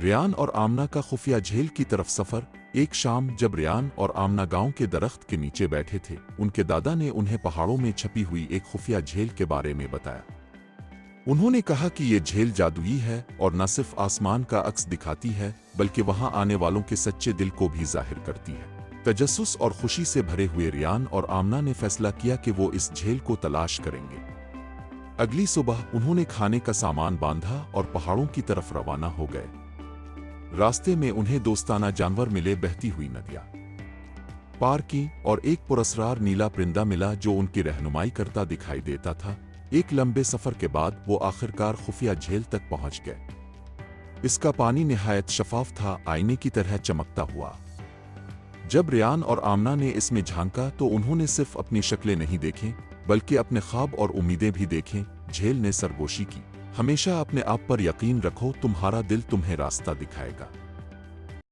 ریان اور آمنہ کا خفیہ جھیل کی طرف سفر۔ ایک شام جب ریان اور آمنہ گاؤں کے درخت کے نیچے بیٹھے تھے، ان کے دادا نے انہیں پہاڑوں میں چھپی ہوئی ایک خفیہ جھیل کے بارے میں بتایا۔ انہوں نے کہا کہ یہ جھیل جادوئی ہے اور نہ صرف آسمان کا عکس دکھاتی ہے بلکہ وہاں آنے والوں کے سچے دل کو بھی ظاہر کرتی ہے۔ تجسس اور خوشی سے بھرے ہوئے ریان اور آمنہ نے فیصلہ کیا کہ وہ اس جھیل کو تلاش کریں گے۔ اگلی صبح انہوں نے کھانے کا سامان باندھا اور پہاڑوں کی طرف روانہ ہو گئے۔ راستے میں انہیں دوستانہ جانور ملے، بہتی ہوئی ندیاں پار کیں اور ایک پراسرار نیلا پرندہ ملا جو ان کی رہنمائی کرتا دکھائی دیتا تھا۔ ایک لمبے سفر کے بعد وہ آخرکار خفیہ جھیل تک پہنچ گئے۔ اس کا پانی نہایت شفاف تھا، آئینے کی طرح چمکتا ہوا۔ جب ریان اور آمنہ نے اس میں جھانکا تو انہوں نے صرف اپنی شکلیں نہیں دیکھیں بلکہ اپنے خواب اور امیدیں بھی دیکھیں۔ جھیل نے سرگوشی کی، ہمیشہ اپنے آپ پر یقین رکھو، تمہارا دل تمہیں راستہ دکھائے گا۔